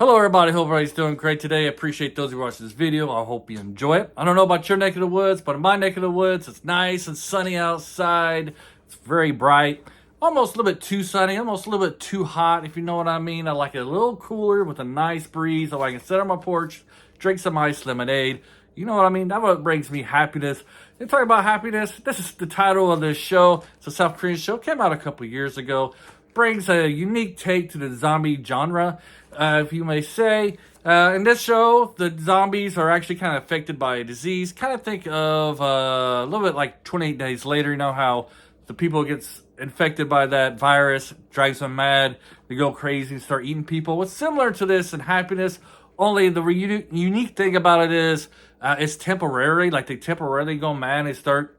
Hello everybody, hope everybody's doing great today. I appreciate those who watch this video. I hope you enjoy it. I don't know about your neck of the woods, but in my neck of the woods, it's nice and sunny outside. It's very bright. Almost a little bit too sunny, almost a little bit too hot, if you know what I mean. I like it a little cooler with a nice breeze, so I can sit on my porch, drink some iced lemonade. You know what I mean? That's what brings me happiness. And talking about happiness, this is the title of this show. It's a South Korean show. Came out a couple years ago. Brings a unique take to the zombie genre, if you may say. In this show, the zombies are actually kind of affected by a disease. Kind of think of a little bit like 28 Days Later. You know how the people gets infected by that virus, drives them mad, they go crazy and start eating people. What's similar to this in happiness, only the unique thing about it is it's temporary. Like they temporarily go mad and they start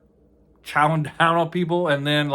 chowing down on people, and then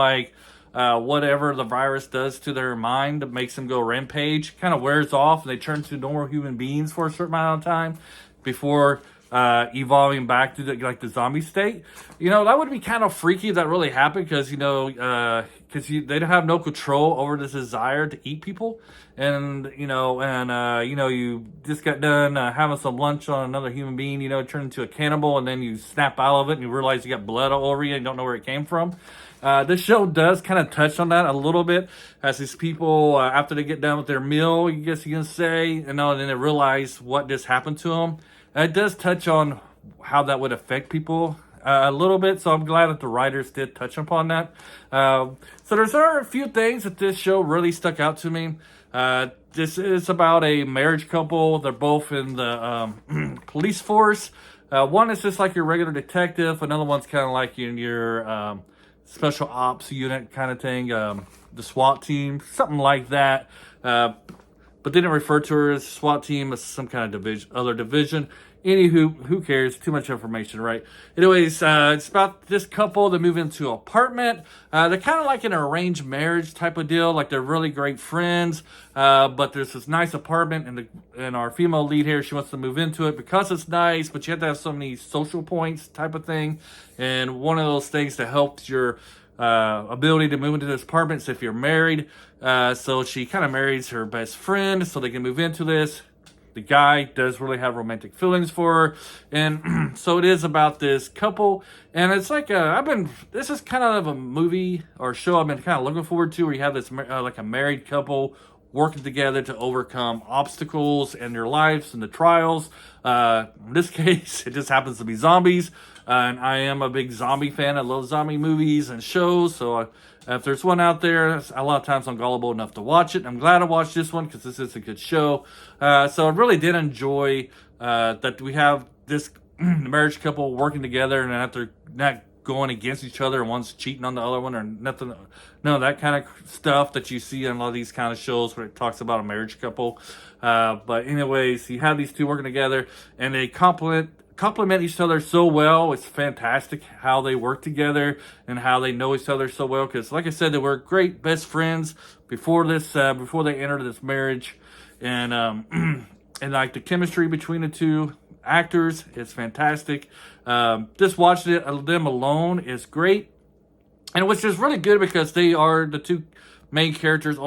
whatever the virus does to their mind that makes them go rampage kind of wears off, and they turn to normal human beings for a certain amount of time before evolving back to the zombie state. You know, that would be kind of freaky if that really happened, because they don't have no control over this desire to eat people. And you just got done having some lunch on another human being, turn into a cannibal, and then you snap out of it and you realize you got blood all over you and don't know where it came from. This show does kind of touch on that a little bit, as these people, after they get done with their meal, I guess you can say, and then they realize what just happened to them. It does touch on how that would affect people a little bit, so I'm glad that the writers did touch upon that. So there are a few things that this show really stuck out to me. This is about a marriage couple. They're both in the police force. One is just like your regular detective. Another one's kind of like in your special ops unit kind of thing, the SWAT team, something like that. But they didn't refer to her as SWAT team, as some kind of other division. Anywho, who cares? Too much information, right? Anyways, it's about this couple that move into an apartment. They're kind of like an arranged marriage type of deal. Like they're really great friends, but there's this nice apartment, and our female lead here, she wants to move into it because it's nice, but you have to have so many social points type of thing. And one of those things that helps your ability to move into this apartment is if you're married. So she kind of marries her best friend so they can move into this. The guy does really have romantic feelings for her. And so it is about this couple. And it's like, this is kind of a movie or show I've been kind of looking forward to, where you have this, like a married couple working together to overcome obstacles in their lives and the trials. In this case, it just happens to be zombies. And I am a big zombie fan. I love zombie movies and shows. So if there's one out there, a lot of times I'm gullible enough to watch it. I'm glad I watched this one because this is a good show. So I really did enjoy that we have this marriage couple working together, and after not going against each other and one's cheating on the other one or nothing, none of that kind of stuff that you see in a lot of these kind of shows where it talks about a marriage couple. But anyways, you have these two working together, and they complement each other so well. It's fantastic how they work together and how they know each other so well, because like I said, they were great best friends before they entered this marriage. And and like the chemistry between the two actors is fantastic. Just watching them alone is great, and which is really good because they are the two main characters,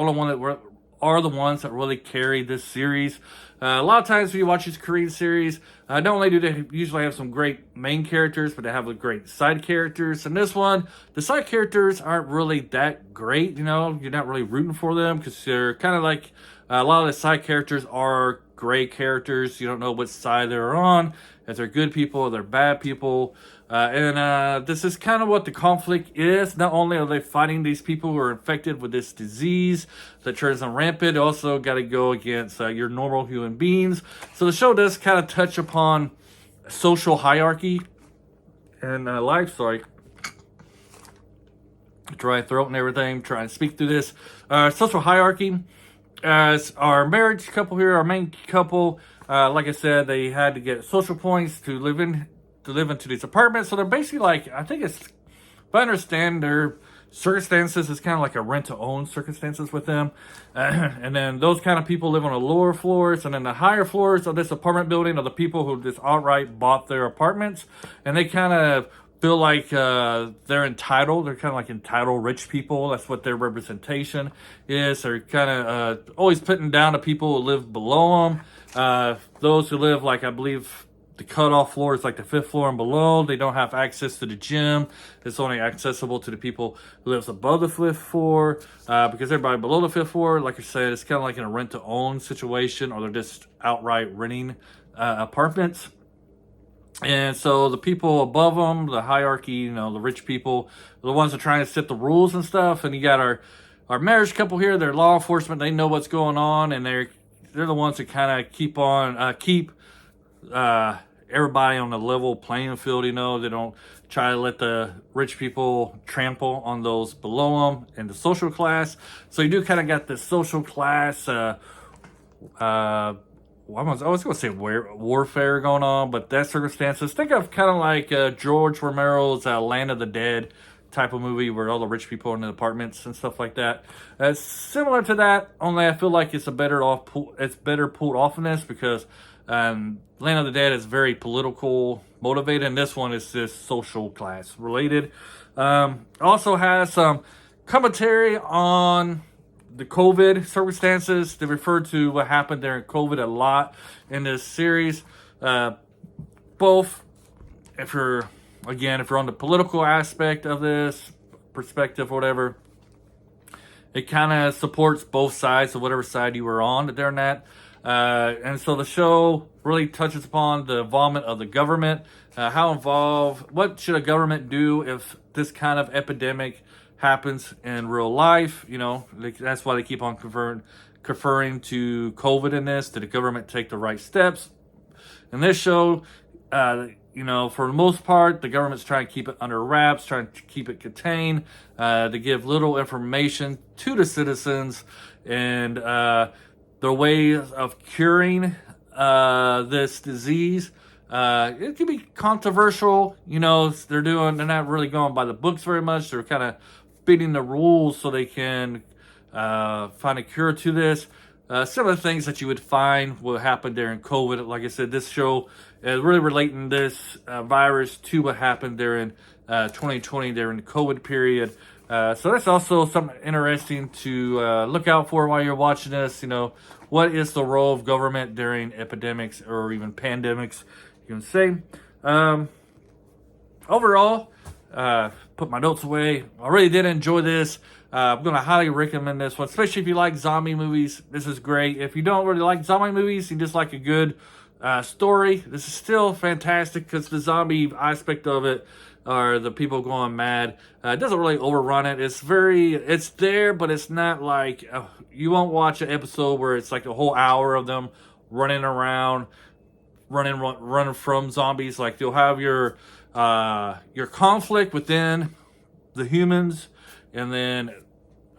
are the ones that really carry this series. A lot of times when you watch these Korean series, not only do they usually have some great main characters, but they have great side characters. And this one, the side characters aren't really that great. You're not really rooting for them because they're kind of like, a lot of the side characters are gray characters. You don't know which side they're on, if they're good people or they're bad people. And this is kind of what the conflict is. Not only are they fighting these people who are infected with this disease that turns them rampant, they also got to go against your normal human beings. So the show does kind of touch upon social hierarchy and life. Sorry. Dry throat and everything. Trying to speak through this. Social hierarchy. As our marriage couple here, our main couple, like I said, they had to get social points to live into these apartments. So they're basically like, if I understand their circumstances, it's kind of like a rent-to-own circumstances with them. And then those kind of people live on the lower floors, and then the higher floors of this apartment building are the people who just outright bought their apartments, and they kind of feel like they're entitled. They're kind of like entitled rich people. That's what their representation is. They're kind of always putting down the people who live below them. Those who live, like, I believe the cutoff floor is like the 5th floor and below. They don't have access to the gym. It's only accessible to the people who lives above the 5th floor. Because everybody below the 5th floor, like I said, it's kind of like in a rent-to-own situation, or they're just outright renting apartments. And so the people above them, the hierarchy, you know, the rich people, the ones that are trying to set the rules and stuff. And you got our marriage couple here. They're law enforcement. They know what's going on, and they're the ones that kind of keep everybody on a level playing field. You know, they don't try to let the rich people trample on those below them in the social class. So you do kind of got this social class. I was going to say warfare going on, but that circumstances. Think of kind of like George Romero's Land of the Dead type of movie, where all the rich people are in the apartments and stuff like that. It's similar to that, only I feel like it's better pulled off in this, because Land of the Dead is very political motivated, and this one is just social class related. Also has some commentary on the COVID circumstances. They refer to what happened during COVID a lot in this series. Both, if you're on the political aspect of this perspective or whatever, it kind of supports both sides of whatever side you were on during that. And so the show really touches upon the involvement of the government. What should a government do if this kind of epidemic happens in real life? You know, that's why they keep on referring to COVID in this. Did the government take the right steps? In this show, you know, for the most part, the government's trying to keep it under wraps, trying to keep it contained, to give little information to the citizens, and their ways of curing this disease. It can be controversial. You know, they're not really going by the books very much. They're kind of bending the rules so they can find a cure to this. Some of the things that you would find will happen during COVID. Like I said, this show is really relating this virus to what happened during 2020, during the COVID period. So that's also something interesting to look out for while you're watching this. You know, what is the role of government during epidemics or even pandemics, you can say. Overall, put my notes away. I really did enjoy this. I'm going to highly recommend this one, especially if you like zombie movies. This is great. If you don't really like zombie movies, you just like a good story, this is still fantastic, because the zombie aspect of it, or the people going mad, it doesn't really overrun it. It's there, but it's not like, you won't watch an episode where it's like a whole hour of them running around, running from zombies. Like, you'll have your conflict within the humans, and then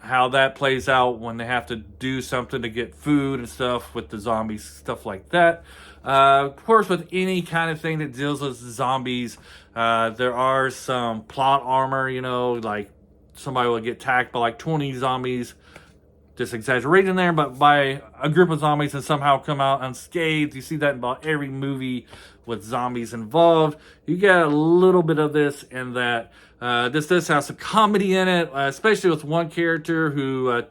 how that plays out when they have to do something to get food and stuff with the zombies, stuff like that. Of course, with any kind of thing that deals with zombies, there are some plot armor, you know, like somebody will get attacked by like 20 zombies, just exaggerating there, but by a group of zombies and somehow come out unscathed. You see that in about every movie with zombies involved. You get a little bit of this in that. This does have some comedy in it, especially with one character who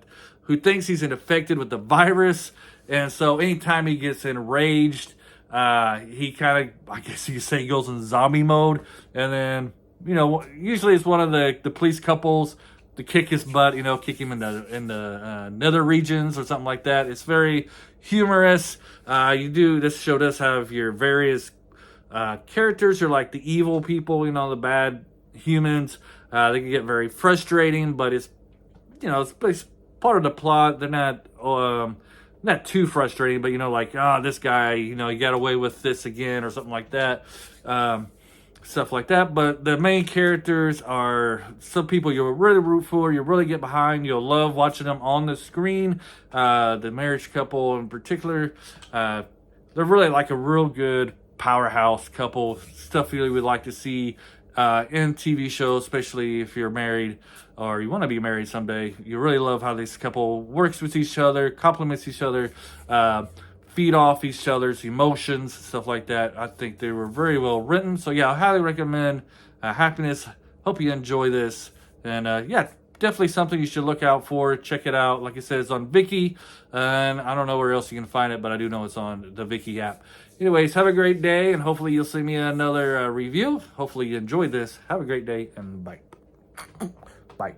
thinks he's infected with the virus, and so anytime he gets enraged, he kind of, I guess you could say, goes in zombie mode, and then, you know, usually it's one of the police couples to kick his butt, you know, kick him in the nether regions or something like that. It's very humorous. This show does have your various characters. You're like the evil people, you know, the bad humans. They can get very frustrating, but it's part of the plot. They're not too frustrating, but, you know, like, this guy, you know, he got away with this again or something like that. Stuff like that. But the main characters are some people you'll really root for, you'll really get behind, you'll love watching them on the screen. The marriage couple in particular, they're really like a real good powerhouse couple. Stuff you really would like to see in TV shows, especially if you're married or you want to be married someday. You really love how this couple works with each other, complements each other, feed off each other's emotions, stuff like that. I think they were very well written. So yeah, I highly recommend Happiness. Hope you enjoy this. And yeah, definitely something you should look out for. Check it out. Like I said, it's on Viki, and I don't know where else you can find it, but I do know it's on the Viki app. Anyways, have a great day, and hopefully you'll see me in another review. Hopefully you enjoyed this. Have a great day, and bye. Bye.